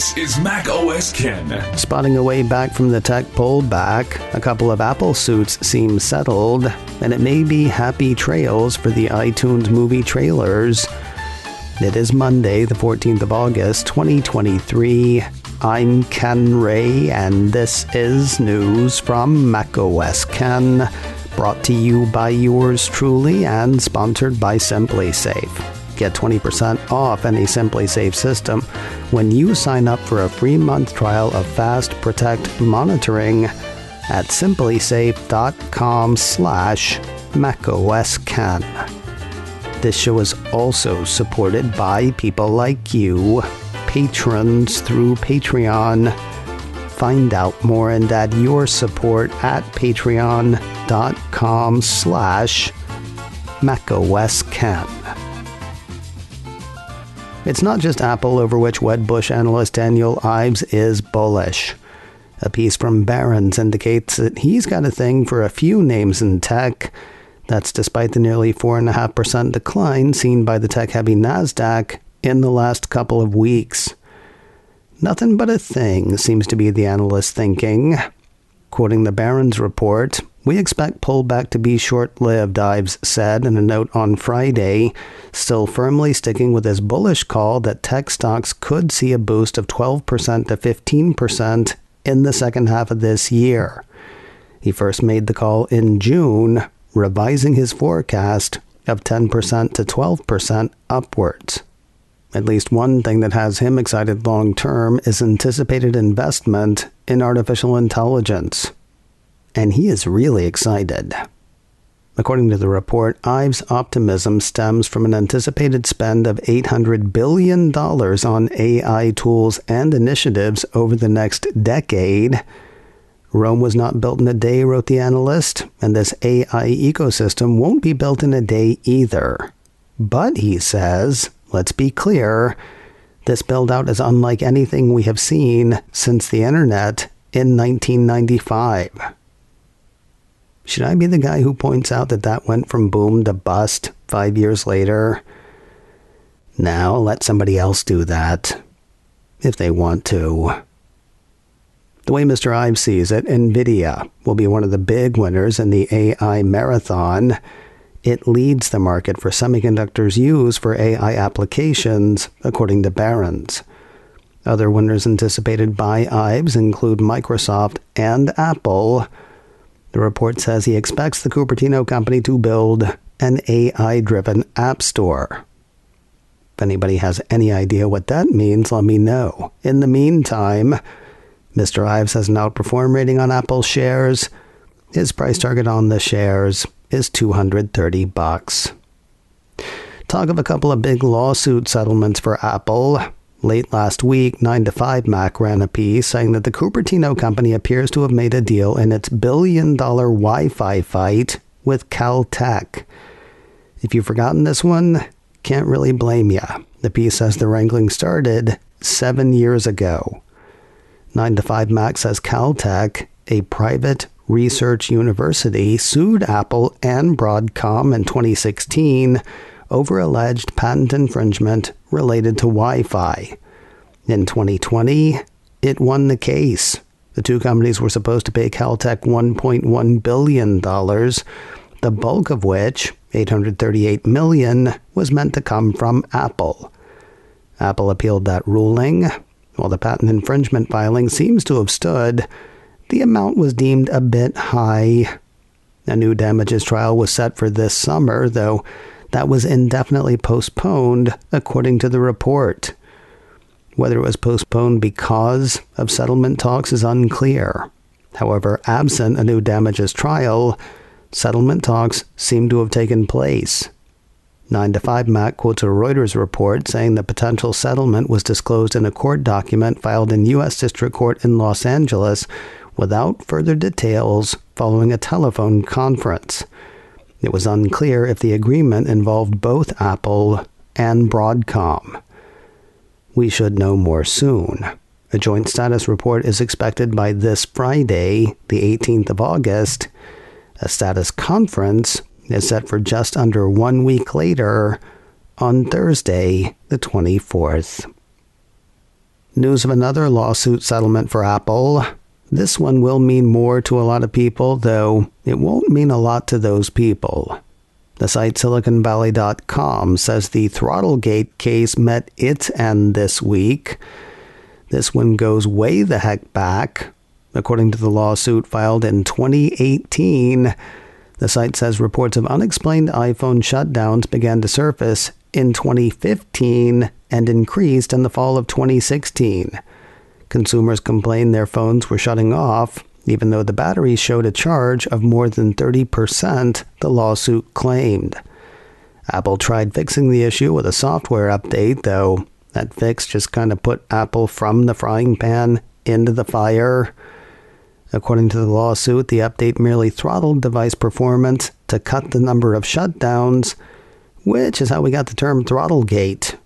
This is Mac OS Ken. Spotting a way back from the tech pullback, a couple of Apple suits seem settled, and it may be happy trails for the iTunes movie trailers. It is Monday, the 14th of August, 2023. I'm Ken Ray, and this is news from Mac OS Ken, brought to you by yours truly and sponsored by SimpliSafe. Get 20% off any SimpliSafe system when you sign up for a free month trial of Fast Protect monitoring at simplisafecom/macosken. This show is also supported by people like you, patrons through Patreon. Find out more and add your support at patreon.com/macosken. It's not just Apple over which Wedbush analyst Daniel Ives is bullish. A piece from Barron indicates that he's got a thing for a few names in tech. That's despite the nearly 4.5% decline seen by the tech-heavy Nasdaq in the last couple of weeks. Nothing but a thing seems to be the analyst's thinking. Quoting the Barron's report, "We expect pullback to be short-lived," Ives said in a note on Friday, still firmly sticking with his bullish call that tech stocks could see a boost of 12% to 15% in the second half of this year. He first made the call in June, revising his forecast of 10% to 12% upwards. At least one thing that has him excited long-term is anticipated investment in artificial intelligence. And he is really excited. According to the report, Ives' optimism stems from an anticipated spend of $800 billion on AI tools and initiatives over the next decade. Rome was not built in a day, wrote the analyst, and this AI ecosystem won't be built in a day either. But, he says, let's be clear, this build-out is unlike anything we have seen since the internet in 1995. Should I be the guy who points out that went from boom to bust 5 years later? Now, let somebody else do that, if they want to. The way Mr. Ives sees it, NVIDIA will be one of the big winners in the AI marathon. It leads the market for semiconductors used for AI applications, according to Barron's. Other winners anticipated by Ives include Microsoft and Apple. The report says he expects the Cupertino company to build an AI-driven app store. If anybody has any idea what that means, let me know. In the meantime, Mr. Ives has an outperform rating on Apple shares. His price target on the shares is $230. Talk of a couple of big lawsuit settlements for Apple. Late last week, 9 to 5 Mac ran a piece saying that the Cupertino company appears to have made a deal in its billion-dollar Wi-Fi fight with Caltech. If you've forgotten this one, can't really blame ya. The piece says the wrangling started 7 years ago. 9 to 5 Mac says Caltech, a private research university, sued Apple and Broadcom in 2016 over alleged patent infringement related to Wi-Fi. In 2020, it won the case. The two companies were supposed to pay Caltech $1.1 billion, the bulk of which, $838 million, was meant to come from Apple. Apple appealed that ruling. While the patent infringement filing seems to have stood, the amount was deemed a bit high. A new damages trial was set for this summer, though that was indefinitely postponed, according to the report. Whether it was postponed because of settlement talks is unclear. However, absent a new damages trial, settlement talks seem to have taken place. 9 to 5 Mac quotes a Reuters report saying the potential settlement was disclosed in a court document filed in U.S. District Court in Los Angeles without further details following a telephone conference. It was unclear if the agreement involved both Apple and Broadcom. We should know more soon. A joint status report is expected by this Friday, the 18th of August. A status conference is set for just under 1 week later, on Thursday, the 24th. news of another lawsuit settlement for Apple. This one will mean more to a lot of people, though it won't mean a lot to those people. The site SiliconValley.com says the Throttlegate case met its end this week. This one goes way the heck back. According to the lawsuit filed in 2018, the site says reports of unexplained iPhone shutdowns began to surface in 2015 and increased in the fall of 2016. Consumers complained their phones were shutting off, even though the batteries showed a charge of more than 30%, the lawsuit claimed. Apple tried fixing the issue with a software update, though that fix just kind of put Apple from the frying pan into the fire. According to the lawsuit, the update merely throttled device performance to cut the number of shutdowns, which is how we got the term Throttlegate.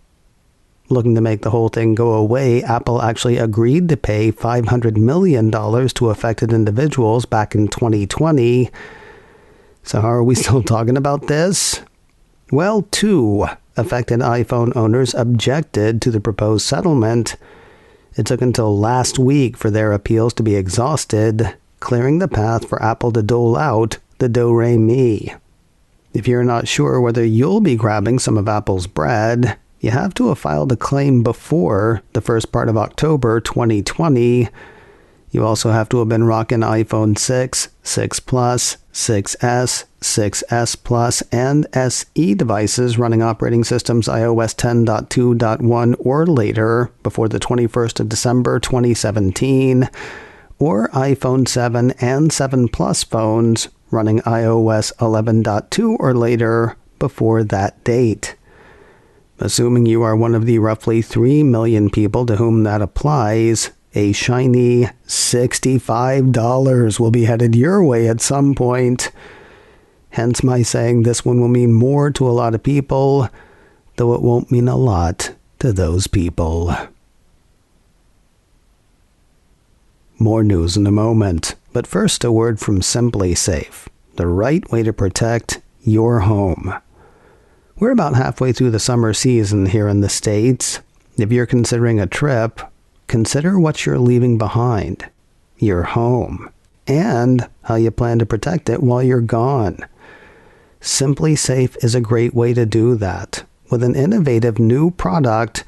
Looking to make the whole thing go away, Apple actually agreed to pay $500 million to affected individuals back in 2020. So how are we still talking about this? Well, 2 affected iPhone owners objected to the proposed settlement. It took until last week for their appeals to be exhausted, clearing the path for Apple to dole out the do-re-mi. If you're not sure whether you'll be grabbing some of Apple's bread, you have to have filed a claim before the first part of October 2020. You also have to have been rocking iPhone 6, 6 Plus, 6S, 6S Plus, and SE devices running operating systems iOS 10.2.1 or later before the 21st of December 2017, or iPhone 7 and 7 Plus phones running iOS 11.2 or later before that date. Assuming you are one of the roughly 3 million people to whom that applies, a shiny $65 will be headed your way at some point. Hence my saying this one will mean more to a lot of people, though it won't mean a lot to those people. More news in a moment, but first a word from Simply Safe, the right way to protect your home. We're about halfway through the summer season here in the States. If you're considering a trip, consider what you're leaving behind, your home, and how you plan to protect it while you're gone. Simply Safe is a great way to do that with an innovative new product,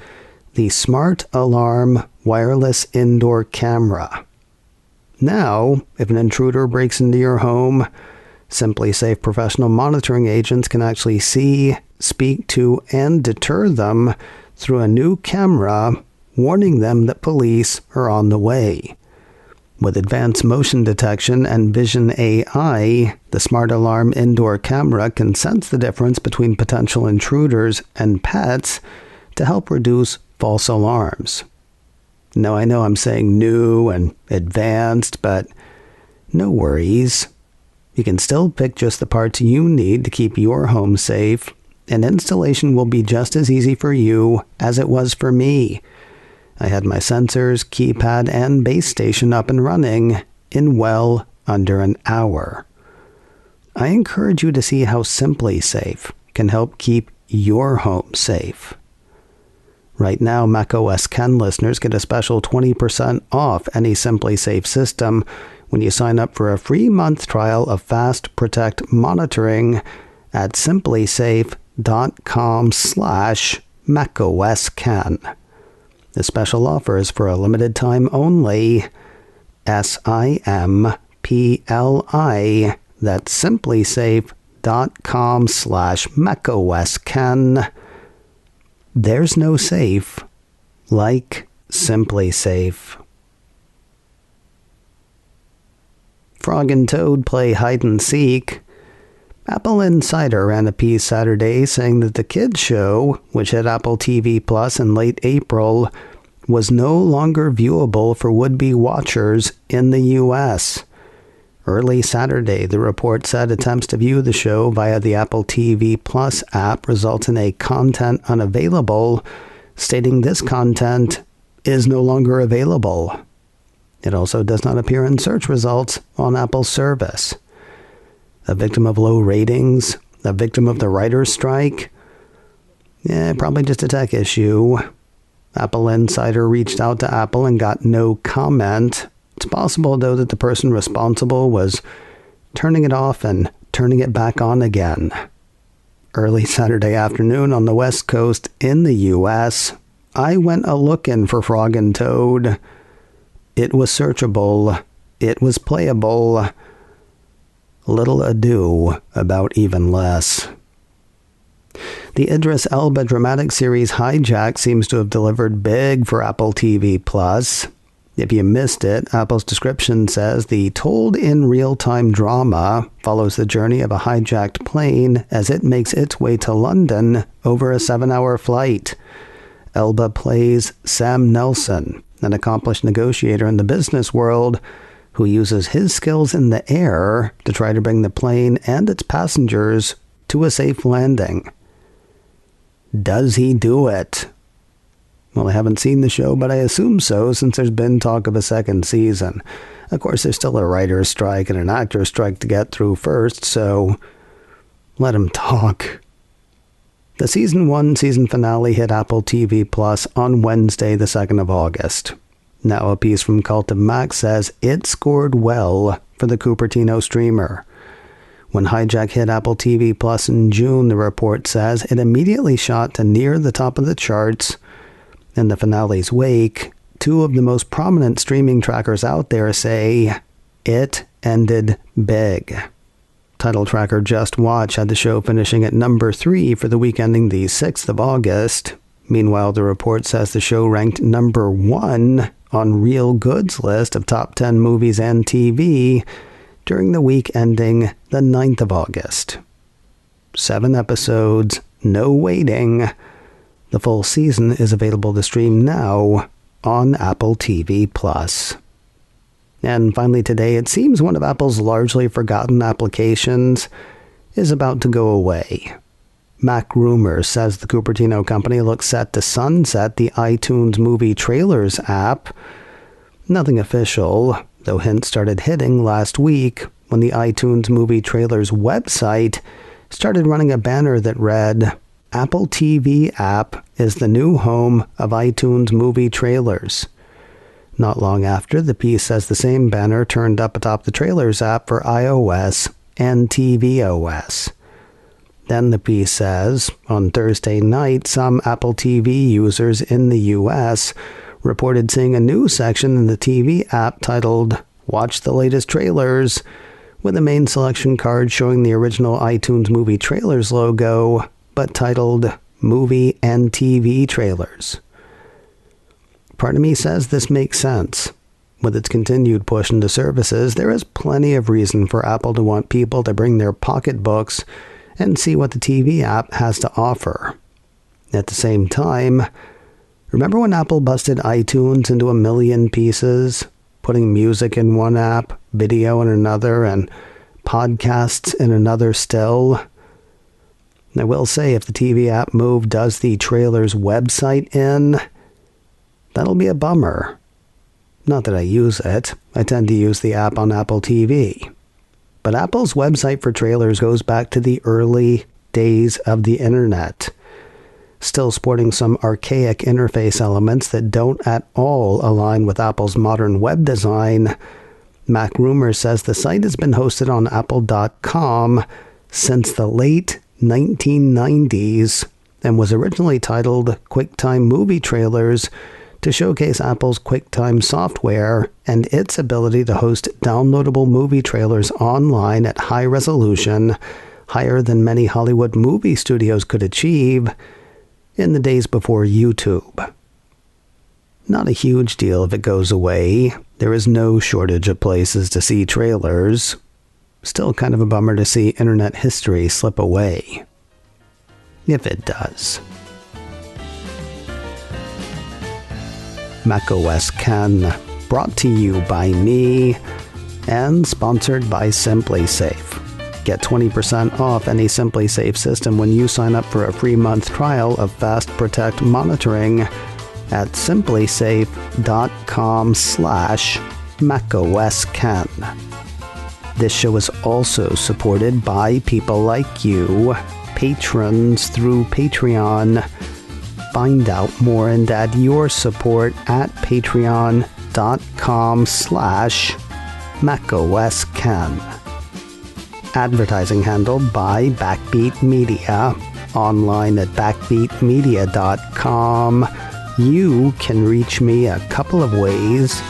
the Smart Alarm Wireless Indoor Camera. Now, if an intruder breaks into your home, Simply Safe professional monitoring agents can actually see, speak to, and deter them through a new camera, warning them that police are on the way. With advanced motion detection and vision AI, the Smart Alarm indoor camera can sense the difference between potential intruders and pets to help reduce false alarms. Now, I know I'm saying new and advanced, but no worries. You can still pick just the parts you need to keep your home safe, and installation will be just as easy for you as it was for me. I had my sensors, keypad, and base station up and running in well under an hour. I encourage you to see how Simply Safe can help keep your home safe. Right now, macOS Ken listeners get a special 20% off any Simply Safe system when you sign up for a free month trial of Fast Protect monitoring at simplysafe.com/macOSKen. The special offer is for a limited time only. SIMPLI. That's simplysafe.com/macOSKen. There's no safe like Simply Safe. Frog and Toad play hide and seek. Apple Insider ran a piece Saturday saying that the kids show, which hit Apple TV Plus in late April, was no longer viewable for would-be watchers in the U.S. Early Saturday, the report said attempts to view the show via the Apple TV Plus app result in a content unavailable, stating this content is no longer available. It also does not appear in search results on Apple's service. A victim of low ratings? A victim of the writer's strike? Probably just a tech issue. Apple Insider reached out to Apple and got no comment. It's possible, though, that the person responsible was turning it off and turning it back on again. Early Saturday afternoon on the West Coast in the U.S., I went a-looking for Frog and Toad. It was searchable. It was playable. Little ado about even less. The Idris Elba dramatic series Hijack seems to have delivered big for Apple TV+. If you missed it, Apple's description says the told-in-real-time drama follows the journey of a hijacked plane as it makes its way to London over a 7-hour flight. Elba plays Sam Nelson, an accomplished negotiator in the business world who uses his skills in the air to try to bring the plane and its passengers to a safe landing. Does he do it? Well, I haven't seen the show, but I assume so, since there's been talk of a second season. Of course, there's still a writer's strike and an actor's strike to get through first, so let him talk. The Season 1 season finale hit Apple TV Plus on Wednesday, the 2nd of August. Now, a piece from Cult of Mac says it scored well for the Cupertino streamer. When Hijack hit Apple TV Plus in June, the report says it immediately shot to near the top of the charts. In the finale's wake, two of the most prominent streaming trackers out there say it ended big. Title tracker Just Watch had the show finishing at number 3 for the week ending the 6th of August. Meanwhile, the report says the show ranked number 1 on Real Good's list of top 10 movies and TV during the week ending the 9th of August. 7 episodes, no waiting. The full season is available to stream now on Apple TV+. And finally today, it seems one of Apple's largely forgotten applications is about to go away. Mac Rumors says the Cupertino company looks set to sunset the iTunes Movie Trailers app. Nothing official, though hints started hitting last week when the iTunes Movie Trailers website started running a banner that read, Apple TV app is the new home of iTunes Movie Trailers. Not long after, the piece says the same banner turned up atop the Trailers app for iOS and tvOS. Then the piece says, on Thursday night, some Apple TV users in the US reported seeing a new section in the TV app titled, Watch the Latest Trailers, with a main selection card showing the original iTunes Movie Trailers logo, but titled Movie and TV Trailers. Part of me says this makes sense. With its continued push into services, there is plenty of reason for Apple to want people to bring their pocketbooks and see what the TV app has to offer. At the same time, remember when Apple busted iTunes into a million pieces, putting music in one app, video in another, and podcasts in another still? I will say, if the TV app move does the Trailers website in, that'll be a bummer. Not that I use it. I tend to use the app on Apple TV. But Apple's website for Trailers goes back to the early days of the internet, still sporting some archaic interface elements that don't at all align with Apple's modern web design. Mac Rumors says the site has been hosted on Apple.com since the late 1990s and was originally titled QuickTime Movie Trailers to showcase Apple's QuickTime software and its ability to host downloadable movie trailers online at high resolution, higher than many Hollywood movie studios could achieve in the days before YouTube. Not a huge deal if it goes away. There is no shortage of places to see trailers. Still kind of a bummer to see internet history slip away. If it does. macOS Ken, brought to you by me and sponsored by SimpliSafe. Get 20% off any SimpliSafe system when you sign up for a free month trial of Fast Protect monitoring at simplysafe.com/macOSKen. This show is also supported by people like you, patrons through Patreon. find out more and add your support at patreon.com/MacOSKen. Advertising handled by Backbeat Media. Online at backbeatmedia.com. You can reach me a couple of ways.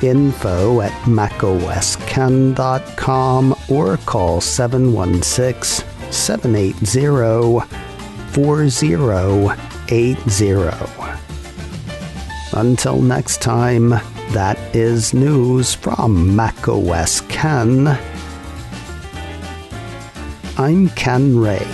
Info at macosken.com or call 716-780-4080. Until next time, that is news from macOS Ken. I'm Ken Ray.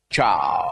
Ciao.